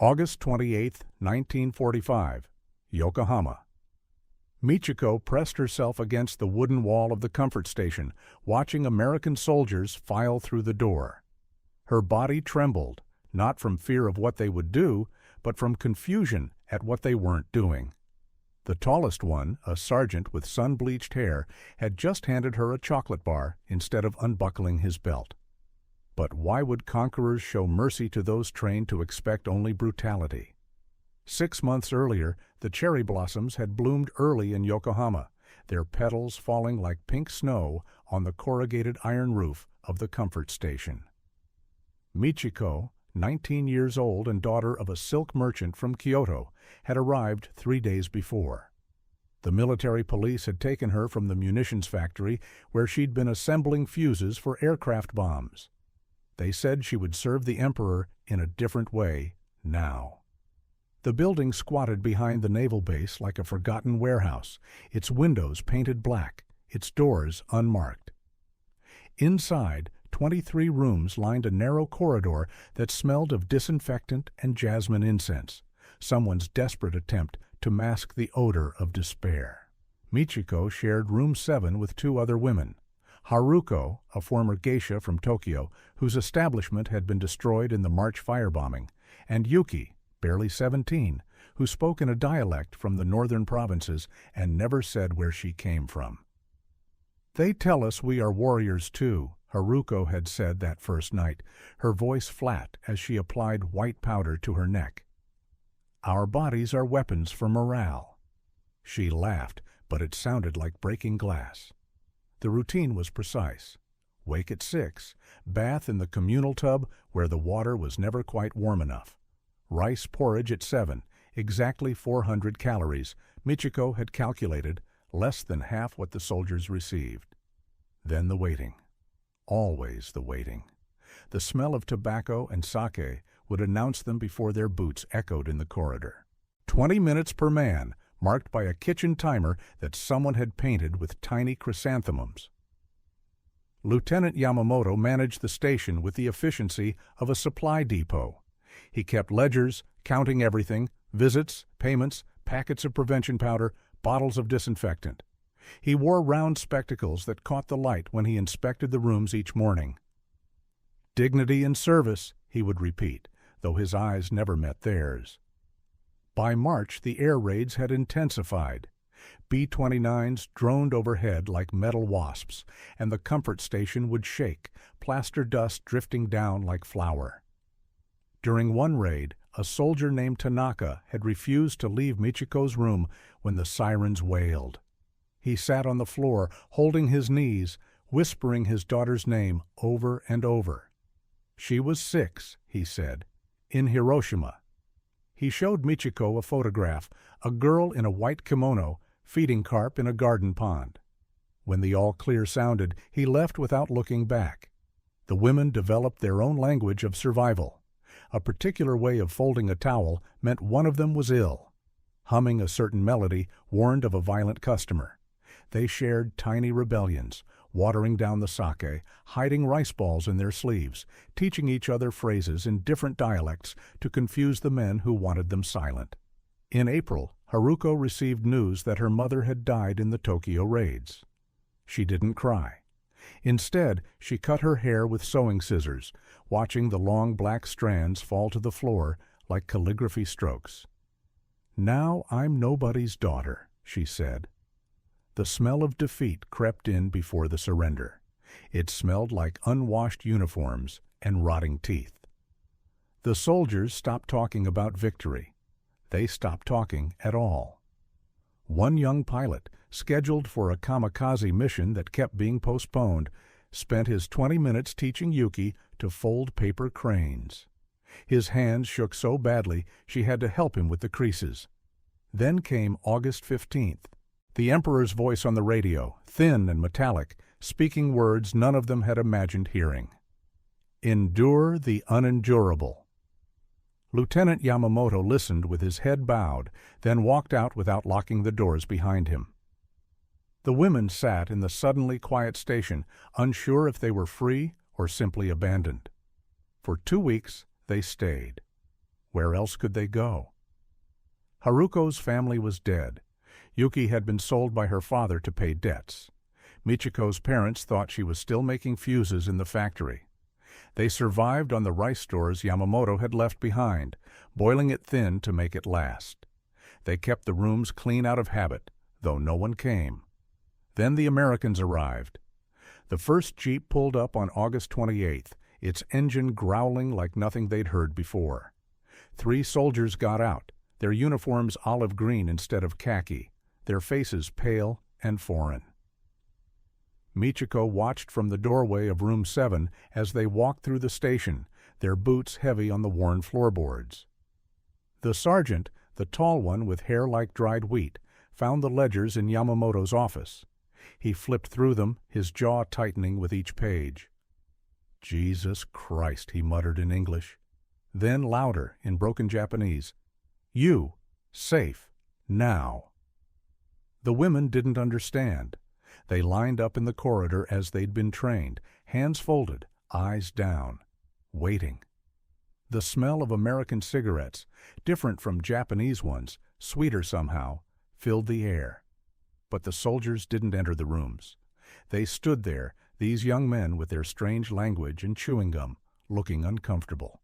August 28, 1945, Yokohama. Michiko pressed herself against the wooden wall of the comfort station, watching American soldiers file through the door. Her body trembled, not from fear of what they would do, but from confusion at what they weren't doing. The tallest one, a sergeant with sun-bleached hair, had just handed her a chocolate bar instead of unbuckling his belt. But why would conquerors show mercy to those trained to expect only brutality? 6 months earlier, the cherry blossoms had bloomed early in Yokohama, their petals falling like pink snow on the corrugated iron roof of the comfort station. Michiko, 19 years old and daughter of a silk merchant from Kyoto, had arrived 3 days before. The military police had taken her from the munitions factory where she'd been assembling fuses for aircraft bombs. They said she would serve the emperor in a different way now. The building squatted behind the naval base like a forgotten warehouse, its windows painted black, its doors unmarked. Inside, 23 rooms lined a narrow corridor that smelled of disinfectant and jasmine incense, someone's desperate attempt to mask the odor of despair. Michiko shared room 7 with 2 other women. Haruko, a former geisha from Tokyo, whose establishment had been destroyed in the March firebombing, and Yuki, barely 17, who spoke in a dialect from the northern provinces and never said where she came from. "They tell us we are warriors too," Haruko had said that first night, her voice flat as she applied white powder to her neck. "Our bodies are weapons for morale." She laughed, but it sounded like breaking glass. The routine was precise. Wake at 6, bath in the communal tub where the water was never quite warm enough. Rice porridge at 7, exactly 400 calories, Michiko had calculated, less than half what the soldiers received. Then the waiting. Always the waiting. The smell of tobacco and sake would announce them before their boots echoed in the corridor. 20 minutes per man, marked by a kitchen timer that someone had painted with tiny chrysanthemums. Lieutenant Yamamoto managed the station with the efficiency of a supply depot. He kept ledgers, counting everything, visits, payments, packets of prevention powder, bottles of disinfectant. He wore round spectacles that caught the light when he inspected the rooms each morning. "Dignity and service," he would repeat, though his eyes never met theirs. By March, the air raids had intensified. B-29s droned overhead like metal wasps, and the comfort station would shake, plaster dust drifting down like flour. During one raid, a soldier named Tanaka had refused to leave Michiko's room when the sirens wailed. He sat on the floor, holding his knees, whispering his daughter's name over and over. She was 6, he said, in Hiroshima. He showed Michiko a photograph, a girl in a white kimono, feeding carp in a garden pond. When the all-clear sounded, he left without looking back. The women developed their own language of survival. A particular way of folding a towel meant one of them was ill. Humming a certain melody warned of a violent customer. They shared tiny rebellions, watering down the sake, hiding rice balls in their sleeves, teaching each other phrases in different dialects to confuse the men who wanted them silent. In April, Haruko received news that her mother had died in the Tokyo raids. She didn't cry. Instead, she cut her hair with sewing scissors, watching the long black strands fall to the floor like calligraphy strokes. "Now I'm nobody's daughter," she said. The smell of defeat crept in before the surrender. It smelled like unwashed uniforms and rotting teeth. The soldiers stopped talking about victory. They stopped talking at all. One young pilot, scheduled for a kamikaze mission that kept being postponed, spent his 20 minutes teaching Yuki to fold paper cranes. His hands shook so badly she had to help him with the creases. Then came August 15th. The Emperor's voice on the radio, thin and metallic, speaking words none of them had imagined hearing. "Endure the unendurable." Lieutenant Yamamoto listened with his head bowed, then walked out without locking the doors behind him. The women sat in the suddenly quiet station, unsure if they were free or simply abandoned. For 2 weeks they stayed. Where else could they go? Haruko's family was dead. Yuki had been sold by her father to pay debts. Michiko's parents thought she was still making fuses in the factory. They survived on the rice stores Yamamoto had left behind, boiling it thin to make it last. They kept the rooms clean out of habit, though no one came. Then the Americans arrived. The first jeep pulled up on August 28th, its engine growling like nothing they'd heard before. 3 soldiers got out, their uniforms olive green instead of khaki, their faces pale and foreign. Michiko watched from the doorway of room 7 as they walked through the station, their boots heavy on the worn floorboards. The sergeant, the tall one with hair like dried wheat, found the ledgers in Yamamoto's office. He flipped through them, his jaw tightening with each page. "Jesus Christ," he muttered in English. Then louder, in broken Japanese, "You, safe, now." The women didn't understand. They lined up in the corridor as they'd been trained, hands folded, eyes down, waiting. The smell of American cigarettes, different from Japanese ones, sweeter somehow, filled the air. But the soldiers didn't enter the rooms. They stood there, these young men with their strange language and chewing gum, looking uncomfortable.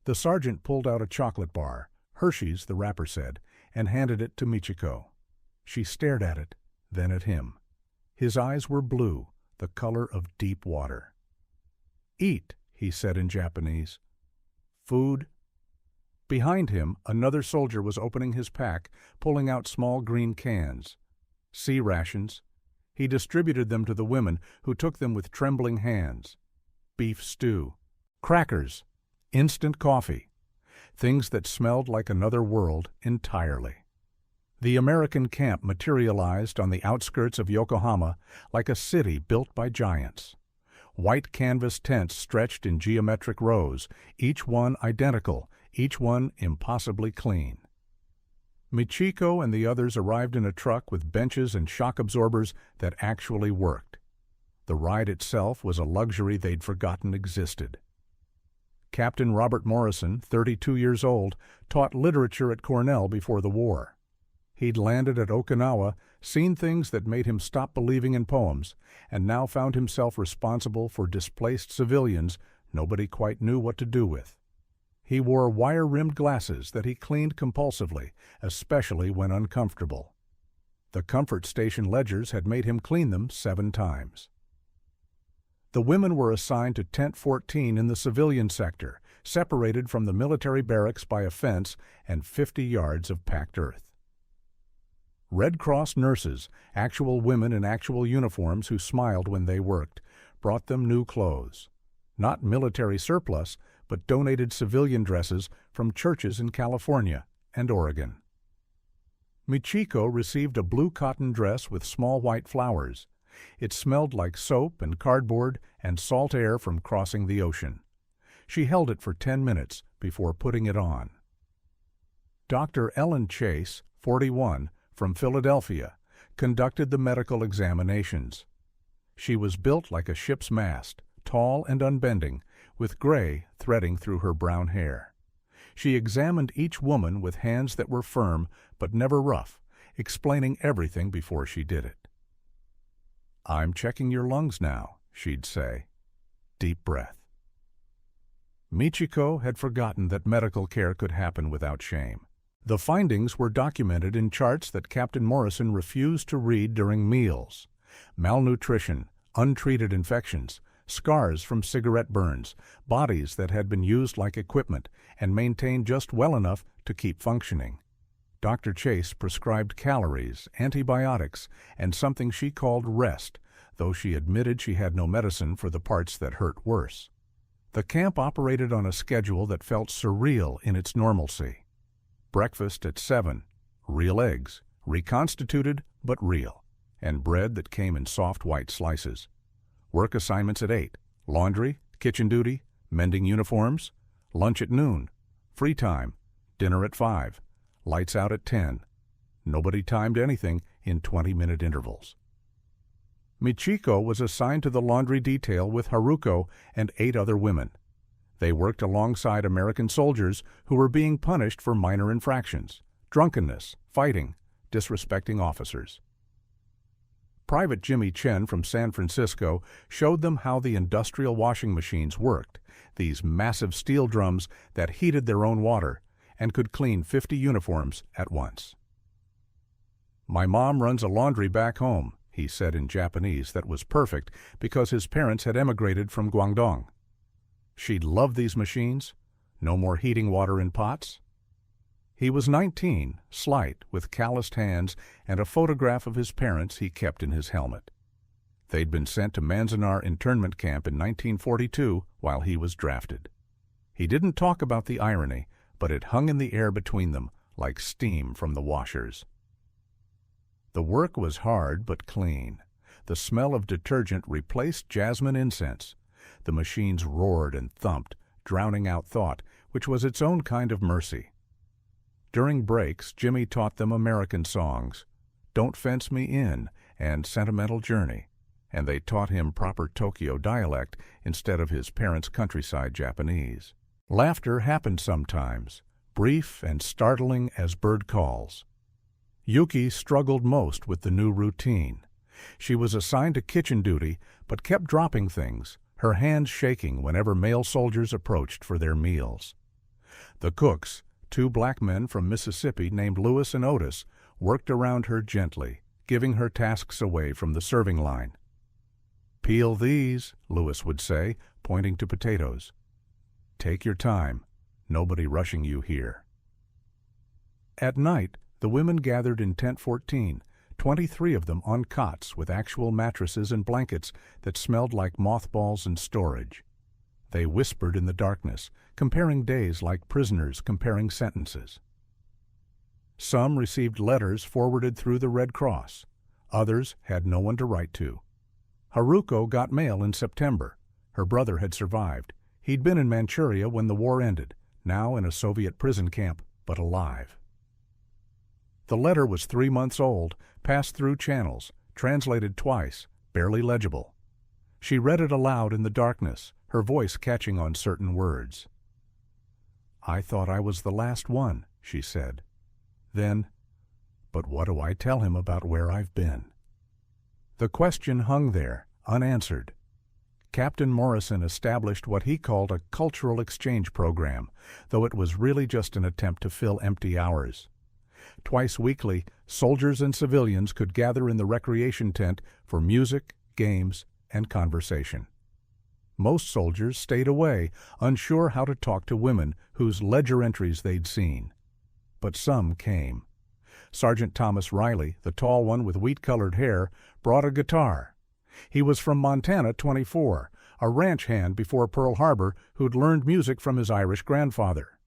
The sergeant pulled out a chocolate bar, Hershey's, the wrapper said, and handed it to Michiko. She stared at it, then at him. His eyes were blue, the color of deep water. "Eat," he said in Japanese. "Food." Behind him, another soldier was opening his pack, pulling out small green cans. Sea rations. He distributed them to the women, who took them with trembling hands. Beef stew. Crackers. Instant coffee. Things that smelled like another world entirely. The American camp materialized on the outskirts of Yokohama like a city built by giants. White canvas tents stretched in geometric rows, each one identical, each one impossibly clean. Michiko and the others arrived in a truck with benches and shock absorbers that actually worked. The ride itself was a luxury they'd forgotten existed. Captain Robert Morrison, 32 years old, taught literature at Cornell before the war. He'd landed at Okinawa, seen things that made him stop believing in poems, and now found himself responsible for displaced civilians nobody quite knew what to do with. He wore wire-rimmed glasses that he cleaned compulsively, especially when uncomfortable. The comfort station ledgers had made him clean them 7 times. The women were assigned to Tent 14 in the civilian sector, separated from the military barracks by a fence and 50 yards of packed earth. Red Cross nurses, actual women in actual uniforms who smiled when they worked, brought them new clothes. Not military surplus, but donated civilian dresses from churches in California and Oregon. Michiko received a blue cotton dress with small white flowers. It smelled like soap and cardboard and salt air from crossing the ocean. She held it for 10 minutes before putting it on. Dr. Ellen Chase, 41, from Philadelphia, conducted the medical examinations. She was built like a ship's mast, tall and unbending, with gray threading through her brown hair. She examined each woman with hands that were firm but never rough, explaining everything before she did it. "I'm checking your lungs now," she'd say. Deep breath. Michiko had forgotten that medical care could happen without shame. The findings were documented in charts that Captain Morrison refused to read during meals. Malnutrition, untreated infections, scars from cigarette burns, bodies that had been used like equipment and maintained just well enough to keep functioning. Dr. Chase prescribed calories, antibiotics, and something she called rest, though she admitted she had no medicine for the parts that hurt worse. The camp operated on a schedule that felt surreal in its normalcy. Breakfast at 7, real eggs, reconstituted but real, and bread that came in soft white slices. Work assignments at 8, laundry, kitchen duty, mending uniforms, lunch at noon, free time, dinner at 5, lights out at 10. Nobody timed anything in 20-minute intervals. Michiko was assigned to the laundry detail with Haruko and 8 other women. They worked alongside American soldiers who were being punished for minor infractions, drunkenness, fighting, disrespecting officers. Private Jimmy Chen from San Francisco showed them how the industrial washing machines worked, these massive steel drums that heated their own water and could clean 50 uniforms at once. "My mom runs a laundry back home," he said in Japanese that was perfect because his parents had emigrated from Guangdong. "She'd love these machines. No more heating water in pots." He was 19, slight, with calloused hands, and a photograph of his parents he kept in his helmet. They'd been sent to Manzanar internment camp in 1942 while he was drafted. He didn't talk about the irony, but it hung in the air between them like steam from the washers. The work was hard but clean. The smell of detergent replaced jasmine incense. The machines roared and thumped, drowning out thought, which was its own kind of mercy. During breaks, Jimmy taught them American songs, "Don't Fence Me In" and "Sentimental Journey," and they taught him proper Tokyo dialect instead of his parents' countryside Japanese. Laughter happened sometimes, brief and startling as bird calls. Yuki struggled most with the new routine. She was assigned to kitchen duty, but kept dropping things, her hands shaking whenever male soldiers approached for their meals. The cooks, 2 black men from Mississippi named Lewis and Otis, worked around her gently, giving her tasks away from the serving line. "Peel these," Lewis would say, pointing to potatoes. "Take your time. Nobody rushing you here." At night, the women gathered in Tent 14, 23 of them on cots with actual mattresses and blankets that smelled like mothballs in storage. They whispered in the darkness, comparing days like prisoners comparing sentences. Some received letters forwarded through the Red Cross. Others had no one to write to. Haruko got mail in September. Her brother had survived. He'd been in Manchuria when the war ended, now in a Soviet prison camp, but alive. The letter was 3 months old, passed through channels, translated twice, barely legible. She read it aloud in the darkness, her voice catching on certain words. "I thought I was the last one," she said. Then, "But what do I tell him about where I've been?" The question hung there, unanswered. Captain Morrison established what he called a cultural exchange program, though it was really just an attempt to fill empty hours. Twice weekly, soldiers and civilians could gather in the recreation tent for music, games, and conversation. Most soldiers stayed away, unsure how to talk to women whose ledger entries they'd seen. But some came. Sergeant Thomas Riley, the tall one with wheat-colored hair, brought a guitar. He was from Montana 24, a ranch hand before Pearl Harbor who'd learned music from his Irish grandfather.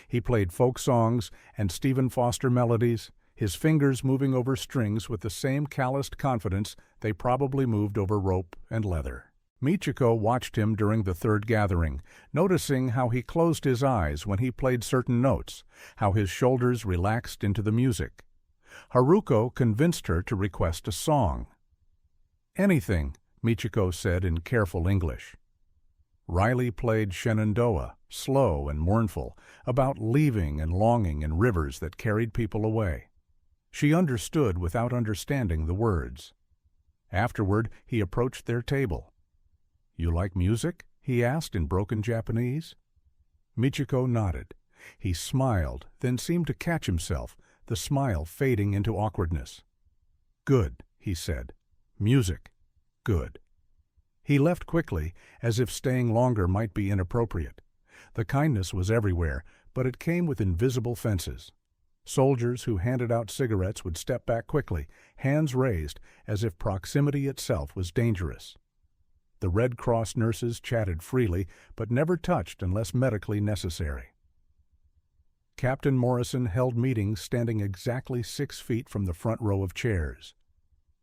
He played folk songs and Stephen Foster melodies, his fingers moving over strings with the same calloused confidence they probably moved over rope and leather. Michiko watched him during the third gathering, noticing how he closed his eyes when he played certain notes, how his shoulders relaxed into the music. Haruko convinced her to request a song. "Anything," Michiko said in careful English. Riley played Shenandoah, slow and mournful, about leaving and longing in rivers that carried people away. She understood without understanding the words. Afterward, he approached their table. "You like music?" he asked in broken Japanese. Michiko nodded. He smiled, then seemed to catch himself, the smile fading into awkwardness. "Good," he said. "Music. Good." He left quickly, as if staying longer might be inappropriate. The kindness was everywhere, but it came with invisible fences. Soldiers who handed out cigarettes would step back quickly, hands raised, as if proximity itself was dangerous. The Red Cross nurses chatted freely, but never touched unless medically necessary. Captain Morrison held meetings standing exactly 6 feet from the front row of chairs.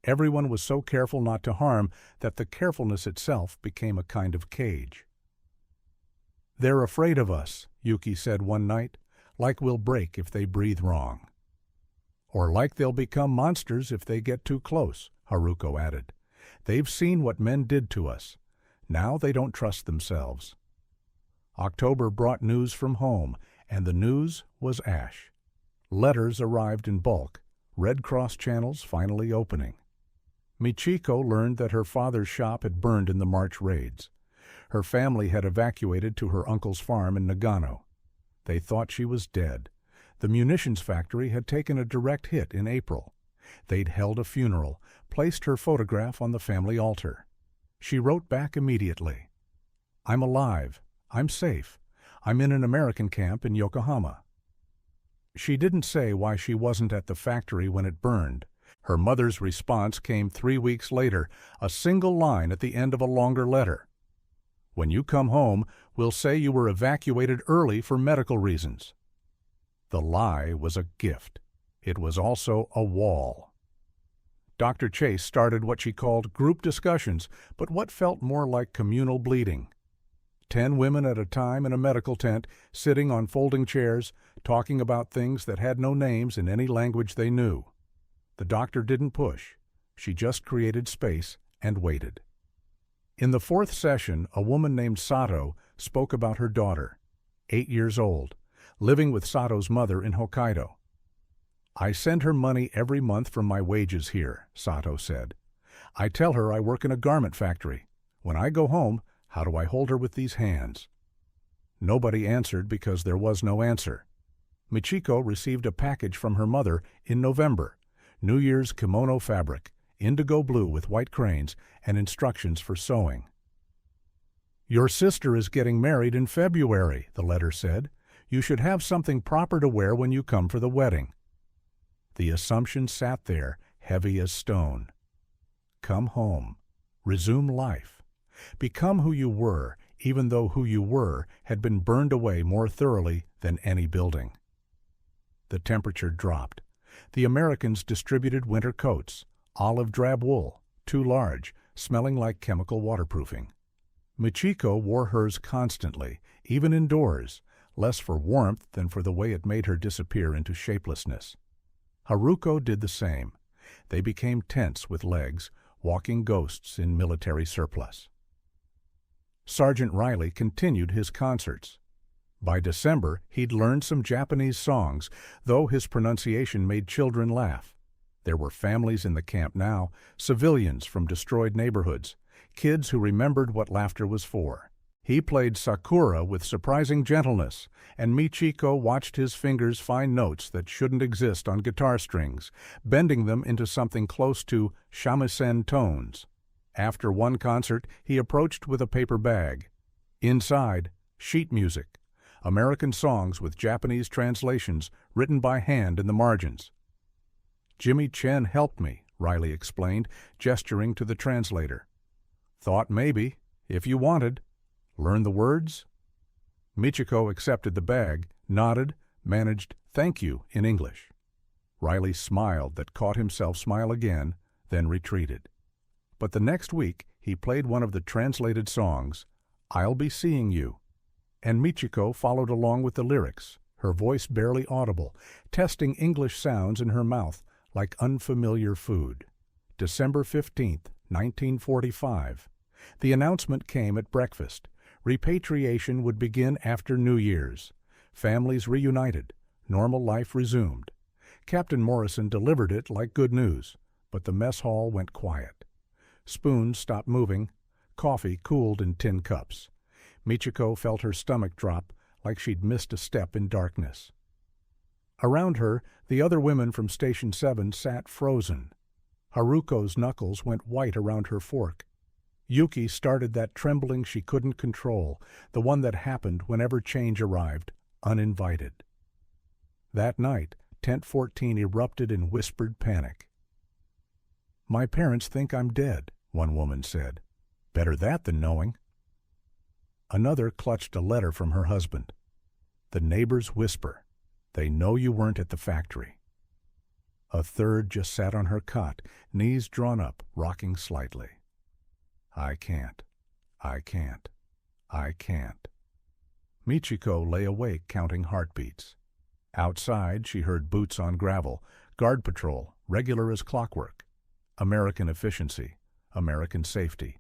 Everyone was so careful not to harm that the carefulness itself became a kind of cage. "They're afraid of us," Yuki said one night, "like we'll break if they breathe wrong." "Or like they'll become monsters if they get too close," Haruko added. "They've seen what men did to us. Now they don't trust themselves." October brought news from home, and the news was ash. Letters arrived in bulk, Red Cross channels finally opening. Michiko learned that her father's shop had burned in the March raids. Her family had evacuated to her uncle's farm in Nagano. They thought she was dead. The munitions factory had taken a direct hit in April. They'd held a funeral, placed her photograph on the family altar. She wrote back immediately, "I'm alive. I'm safe. I'm in an American camp in Yokohama." She didn't say why she wasn't at the factory when it burned. Her mother's response came 3 weeks later, a single line at the end of a longer letter. "When you come home, we'll say you were evacuated early for medical reasons." The lie was a gift. It was also a wall. Dr. Chase started what she called group discussions, but what felt more like communal bleeding. 10 women at a time in a medical tent, sitting on folding chairs, talking about things that had no names in any language they knew. The doctor didn't push. She just created space and waited. In the 4th session, a woman named Sato spoke about her daughter, 8 years old, living with Sato's mother in Hokkaido. "I send her money every month from my wages here," Sato said. "I tell her I work in a garment factory. When I go home, how do I hold her with these hands?" Nobody answered because there was no answer. Michiko received a package from her mother in November, New Year's kimono fabric, indigo blue with white cranes, and instructions for sewing. "Your sister is getting married in February," the letter said. "You should have something proper to wear when you come for the wedding." The assumption sat there, heavy as stone. Come home. Resume life. Become who you were, even though who you were had been burned away more thoroughly than any building. The temperature dropped. The Americans distributed winter coats, olive drab wool, too large, smelling like chemical waterproofing. Michiko wore hers constantly, even indoors, less for warmth than for the way it made her disappear into shapelessness. Haruko did the same. They became tents with legs, walking ghosts in military surplus. Sergeant Riley continued his concerts. By December, he'd learned some Japanese songs, though his pronunciation made children laugh. There were families in the camp now, civilians from destroyed neighborhoods, kids who remembered what laughter was for. He played Sakura with surprising gentleness, and Michiko watched his fingers find notes that shouldn't exist on guitar strings, bending them into something close to shamisen tones. After one concert, he approached with a paper bag. Inside, sheet music, American songs with Japanese translations written by hand in the margins. "Jimmy Chen helped me," Riley explained, gesturing to the translator. "Thought maybe, if you wanted. Learn the words?" Michiko accepted the bag, nodded, managed "thank you" in English. Riley smiled that caught himself smile again, then retreated. But the next week he played one of the translated songs, "I'll Be Seeing You," and Michiko followed along with the lyrics, her voice barely audible, testing English sounds in her mouth like unfamiliar food. December 15th, 1945. The announcement came at breakfast. Repatriation would begin after New Year's. Families reunited. Normal life resumed. Captain Morrison delivered it like good news, but the mess hall went quiet. Spoons stopped moving. Coffee cooled in tin cups. Michiko felt her stomach drop like she'd missed a step in darkness. Around her, the other women from Station 7 sat frozen. Haruko's knuckles went white around her fork. Yuki started that trembling she couldn't control, the one that happened whenever change arrived, uninvited. That night, Tent 14 erupted in whispered panic. "My parents think I'm dead," one woman said. "Better that than knowing." Another clutched a letter from her husband. The neighbors whisper, "They know you weren't at the factory." A third just sat on her cot, knees drawn up, rocking slightly. "I can't. I can't. I can't." Michiko lay awake counting heartbeats. Outside, she heard boots on gravel, guard patrol, regular as clockwork. American efficiency, American safety,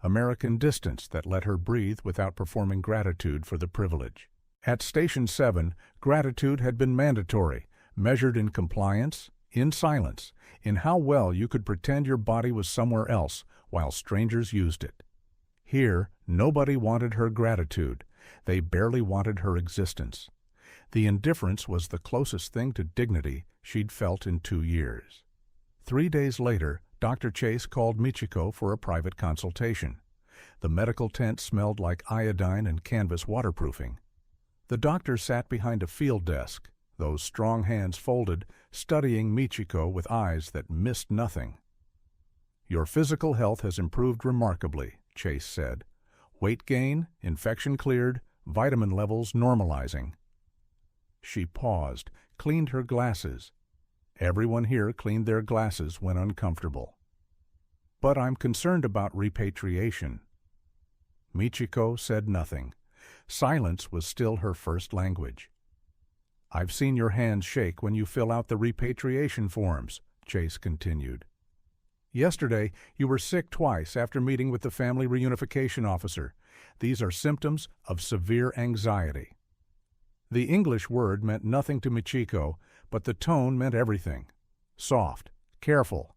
American distance that let her breathe without performing gratitude for the privilege. At Station 7, gratitude had been mandatory, measured in compliance, in silence, in how well you could pretend your body was somewhere else while strangers used it. Here, nobody wanted her gratitude. They barely wanted her existence. The indifference was the closest thing to dignity she'd felt in 2 years. 3 days later, Dr. Chase called Michiko for a private consultation. The medical tent smelled like iodine and canvas waterproofing. The doctor sat behind a field desk, those strong hands folded, studying Michiko with eyes that missed nothing. "Your physical health has improved remarkably," Chase said. "Weight gain, infection cleared, vitamin levels normalizing." She paused, cleaned her glasses. Everyone here cleaned their glasses when uncomfortable. "But I'm concerned about repatriation." Michiko said nothing. Silence was still her first language. "I've seen your hands shake when you fill out the repatriation forms," Chase continued. "Yesterday, you were sick twice after meeting with the family reunification officer. These are symptoms of severe anxiety." The English word meant nothing to Michiko, but the tone meant everything. Soft, careful.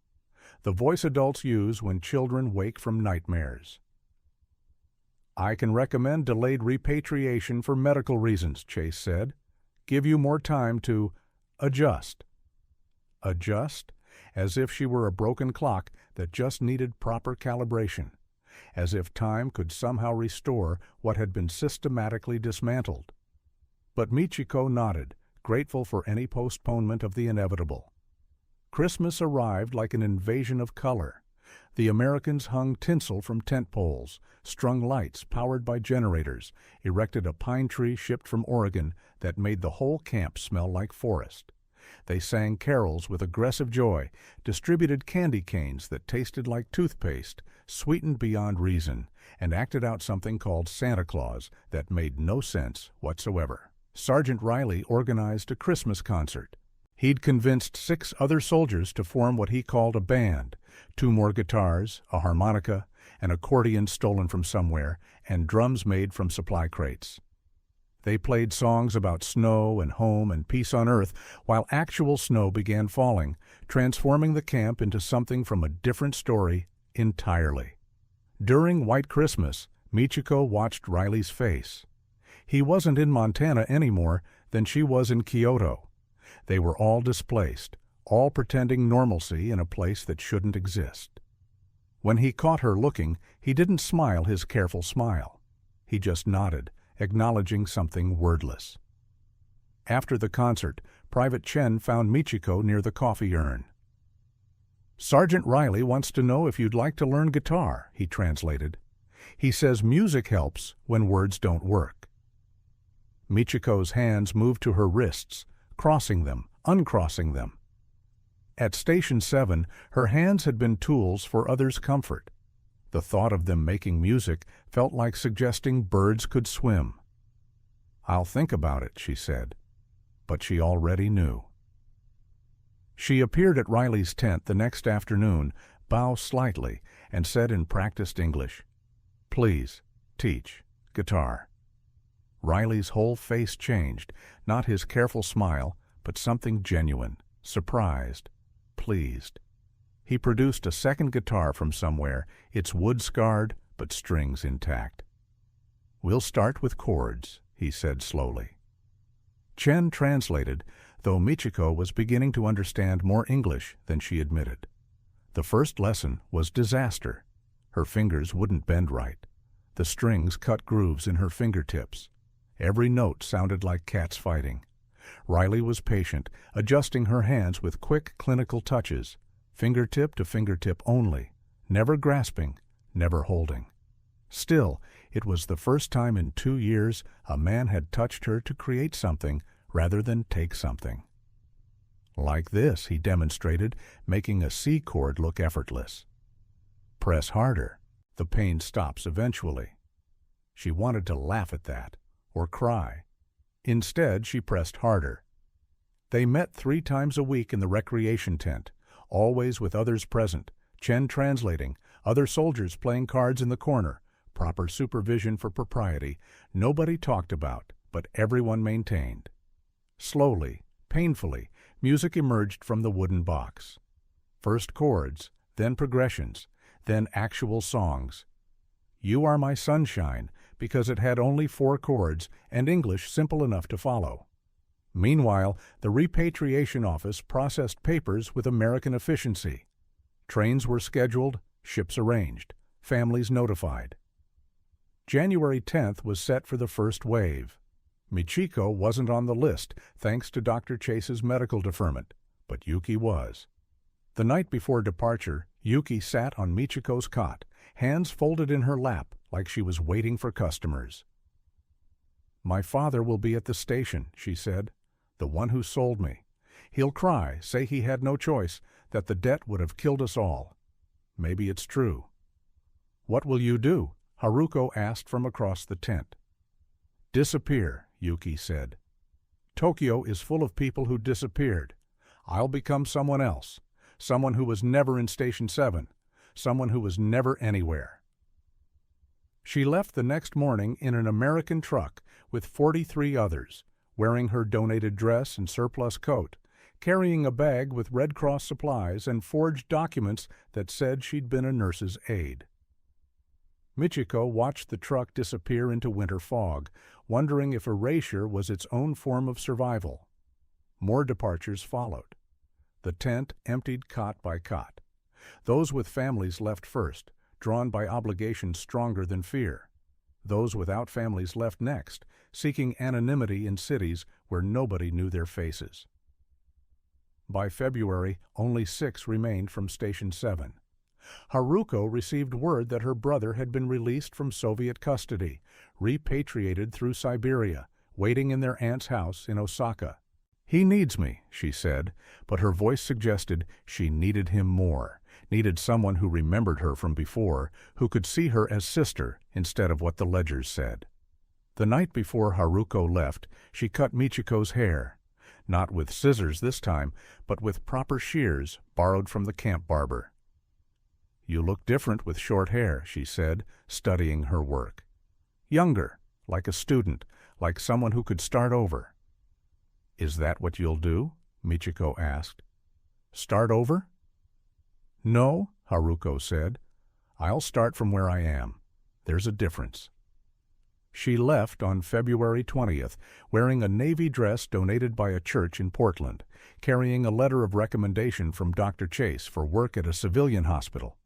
The voice adults use when children wake from nightmares. "I can recommend delayed repatriation for medical reasons," Chase said. "Give you more time to adjust." Adjust? As if she were a broken clock that just needed proper calibration. As if time could somehow restore what had been systematically dismantled. But Michiko nodded, grateful for any postponement of the inevitable. Christmas arrived like an invasion of color. The Americans hung tinsel from tent poles, strung lights powered by generators, erected a pine tree shipped from Oregon that made the whole camp smell like forest. They sang carols with aggressive joy, distributed candy canes that tasted like toothpaste, sweetened beyond reason, and acted out something called Santa Claus that made no sense whatsoever. Sergeant Riley organized a Christmas concert. He'd convinced 6 other soldiers to form what he called a band, 2 more guitars, a harmonica, an accordion stolen from somewhere, and drums made from supply crates. They played songs about snow and home and peace on earth while actual snow began falling, transforming the camp into something from a different story entirely. During White Christmas, Michiko watched Riley's face. He wasn't in Montana any more than she was in Kyoto. They were all displaced, all pretending normalcy in a place that shouldn't exist. When he caught her looking, he didn't smile his careful smile. He just nodded, acknowledging something wordless. After the concert, Private Chen found Michiko near the coffee urn. "Sergeant Riley wants to know if you'd like to learn guitar," he translated. "He says music helps when words don't work." Michiko's hands moved to her wrists, crossing them, uncrossing them. At Station 7, her hands had been tools for others' comfort. The thought of them making music felt like suggesting birds could swim. "I'll think about it," she said. But she already knew. She appeared at Riley's tent the next afternoon, bowed slightly, and said in practiced English, "Please, teach guitar." Riley's whole face changed, not his careful smile, but something genuine, surprised, pleased. He produced a second guitar from somewhere, its wood scarred, but strings intact. "We'll start with chords," he said slowly. Chen translated, though Michiko was beginning to understand more English than she admitted. The first lesson was disaster. Her fingers wouldn't bend right. The strings cut grooves in her fingertips. Every note sounded like cats fighting. Riley was patient, adjusting her hands with quick clinical touches, fingertip to fingertip only, never grasping, never holding. Still, it was the first time in 2 years a man had touched her to create something rather than take something. "Like this," he demonstrated, making a C chord look effortless. "Press harder. The pain stops eventually." She wanted to laugh at that, or cry. Instead, she pressed harder. They met 3 times a week in the recreation tent, always with others present, Chen translating, other soldiers playing cards in the corner, proper supervision for propriety, nobody talked about, but everyone maintained. Slowly, painfully, music emerged from the wooden box. First chords, then progressions, then actual songs. You Are My Sunshine, because it had only 4 chords and English simple enough to follow. Meanwhile, the repatriation office processed papers with American efficiency. Trains were scheduled, ships arranged, families notified. January 10th was set for the first wave. Michiko wasn't on the list, thanks to Dr. Chase's medical deferment, but Yuki was. The night before departure, Yuki sat on Michiko's cot, hands folded in her lap like she was waiting for customers. "My father will be at the station," she said, "the one who sold me. He'll cry, say he had no choice, that the debt would have killed us all. Maybe it's true." "What will you do?" Haruko asked from across the tent. "Disappear," Yuki said. "Tokyo is full of people who disappeared. I'll become someone else, someone who was never in Station 7, someone who was never anywhere." She left the next morning in an American truck with 43 others, wearing her donated dress and surplus coat, carrying a bag with Red Cross supplies and forged documents that said she'd been a nurse's aide. Michiko watched the truck disappear into winter fog, wondering if erasure was its own form of survival. More departures followed. The tent emptied cot by cot. Those with families left first, drawn by obligations stronger than fear. Those without families left next, seeking anonymity in cities where nobody knew their faces. By February, only 6 remained from Station 7. Haruko received word that her brother had been released from Soviet custody, repatriated through Siberia, waiting in their aunt's house in Osaka. "He needs me," she said, but her voice suggested she needed him more, needed someone who remembered her from before, who could see her as sister instead of what the ledgers said. The night before Haruko left, she cut Michiko's hair, not with scissors this time, but with proper shears borrowed from the camp barber. "You look different with short hair," she said, studying her work. "Younger, like a student, like someone who could start over." "Is that what you'll do?" Michiko asked. "Start over?" "No," Haruko said. "I'll start from where I am. There's a difference." She left on February 20th, wearing a navy dress donated by a church in Portland, carrying a letter of recommendation from Dr. Chase for work at a civilian hospital.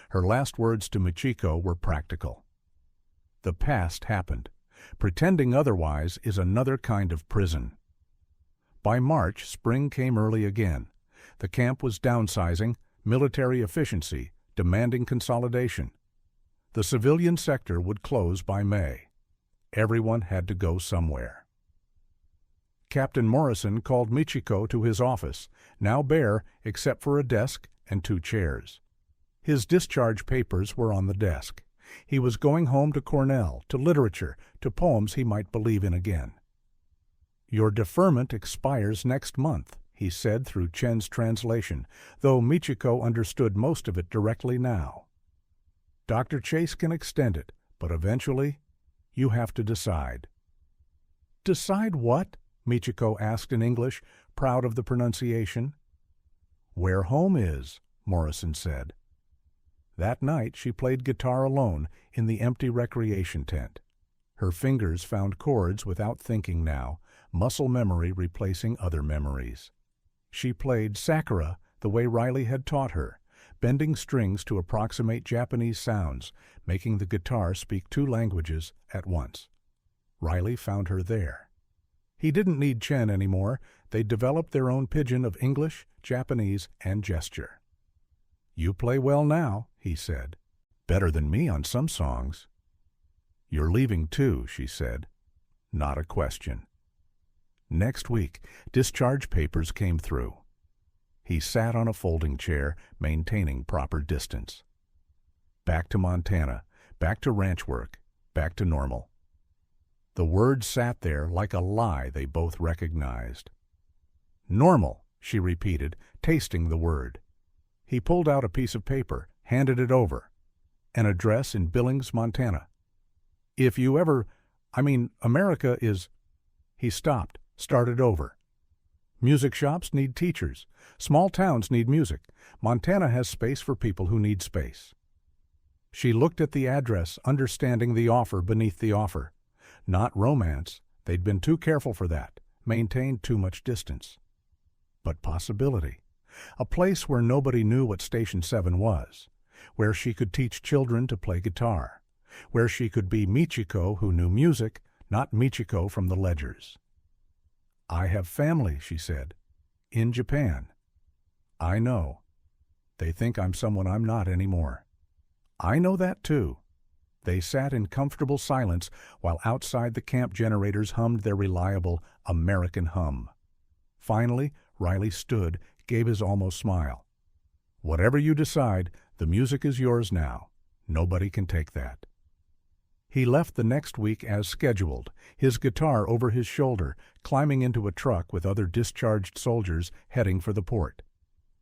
Her last words to Michiko were practical. The past happened. Pretending otherwise is another kind of prison. By March, spring came early again. The camp was downsizing, military efficiency, demanding consolidation. The civilian sector would close by May. Everyone had to go somewhere. Captain Morrison called Michiko to his office, now bare except for a desk and 2 chairs. His discharge papers were on the desk. He was going home to Cornell, to literature, to poems he might believe in again. "Your deferment expires next month," he said through Chen's translation, though Michiko understood most of it directly now. "Dr. Chase can extend it, but eventually you have to decide." "Decide what?" Michiko asked in English, proud of the pronunciation. "Where home is," Morrison said. That night she played guitar alone in the empty recreation tent. Her fingers found chords without thinking now, muscle memory replacing other memories. She played Sakura the way Riley had taught her, bending strings to approximate Japanese sounds, making the guitar speak 2 languages at once. Riley found her there. He didn't need Chen anymore. They'd developed their own pidgin of English, Japanese, and gesture. "You play well now," he said. "Better than me on some songs." "You're leaving too," she said. Not a question. Next week, discharge papers came through. He sat on a folding chair, maintaining proper distance. Back to Montana, back to ranch work, back to normal. The word sat there like a lie they both recognized. "Normal," she repeated, tasting the word. He pulled out a piece of paper, handed it over. An address in Billings, Montana. If you ever, America is... He stopped, started over. Music shops need teachers. Small towns need music. Montana has space for people who need space. She looked at the address, understanding the offer beneath the offer. Not romance. They'd been too careful for that, maintained too much distance. But possibility. A place where nobody knew what Station 7 was, where she could teach children to play guitar, where she could be Michiko who knew music, not Michiko from the ledgers. I have family, she said, in Japan. I know. They think I'm someone I'm not anymore. I know that too. They sat in comfortable silence while outside the camp generators hummed their reliable American hum. Finally, Riley stood, gave his almost smile. Whatever you decide, the music is yours now. Nobody can take that. He left the next week as scheduled, his guitar over his shoulder, climbing into a truck with other discharged soldiers heading for the port.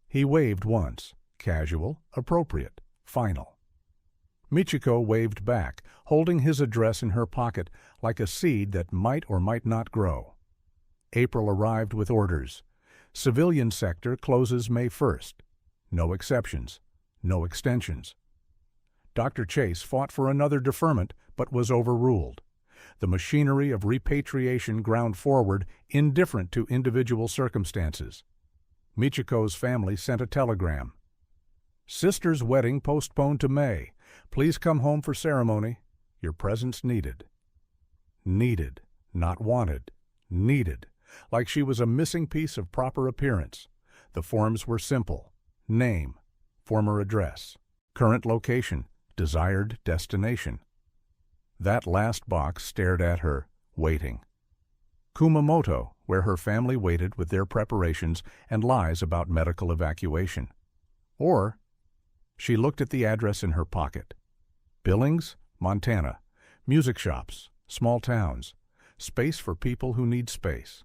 He waved once, casual, appropriate, final. Michiko waved back, holding his address in her pocket like a seed that might or might not grow. April arrived with orders. Civilian sector closes May 1st. No exceptions. No extensions. Dr. Chase fought for another deferment, but was overruled. The machinery of repatriation ground forward, indifferent to individual circumstances. Michiko's family sent a telegram. Sister's wedding postponed to May. Please come home for ceremony. Your presence needed. Needed, not wanted. Needed, like she was a missing piece of proper appearance. The forms were simple. Name, former address, current location, desired destination. That last box stared at her, waiting. Kumamoto, where her family waited with their preparations and lies about medical evacuation. Or, she looked at the address in her pocket. Billings, Montana. Music shops, small towns. Space for people who need space.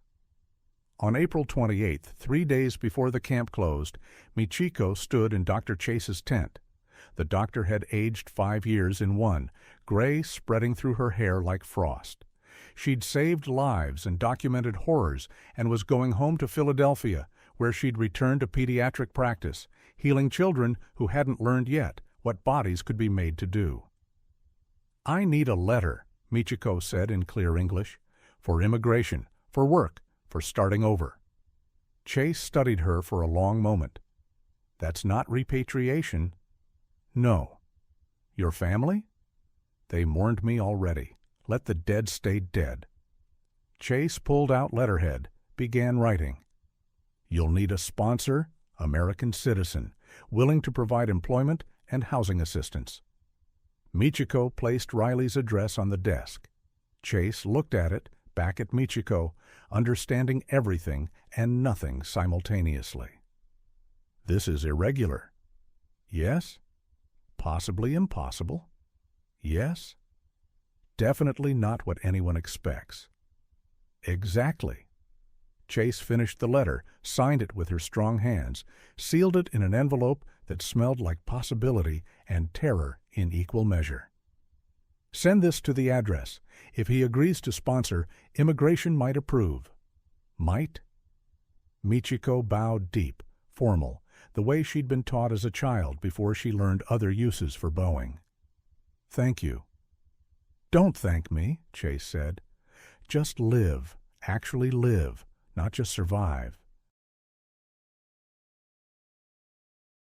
On April 28th, 3 days before the camp closed, Michiko stood in Dr. Chase's tent. The doctor had aged 5 years in one, gray spreading through her hair like frost. She'd saved lives and documented horrors and was going home to Philadelphia, where she'd return to pediatric practice, healing children who hadn't learned yet what bodies could be made to do. I need a letter, Michiko said in clear English, for immigration, for work, for starting over. Chase studied her for a long moment. That's not repatriation. No. Your family? They mourned me already. Let the dead stay dead. Chase pulled out letterhead, began writing. You'll need a sponsor, American citizen, willing to provide employment and housing assistance. Michiko placed Riley's address on the desk. Chase looked at it, back at Michiko, understanding everything and nothing simultaneously. This is irregular. Yes? Possibly impossible. Yes? Definitely not what anyone expects. Exactly. Chase finished the letter, signed it with her strong hands, sealed it in an envelope that smelled like possibility and terror in equal measure. Send this to the address. If he agrees to sponsor, immigration might approve. Might? Michiko bowed deep, formal, the way she'd been taught as a child before she learned other uses for bowing. Thank you. Don't thank me, Chase said. Just live, actually live, not just survive.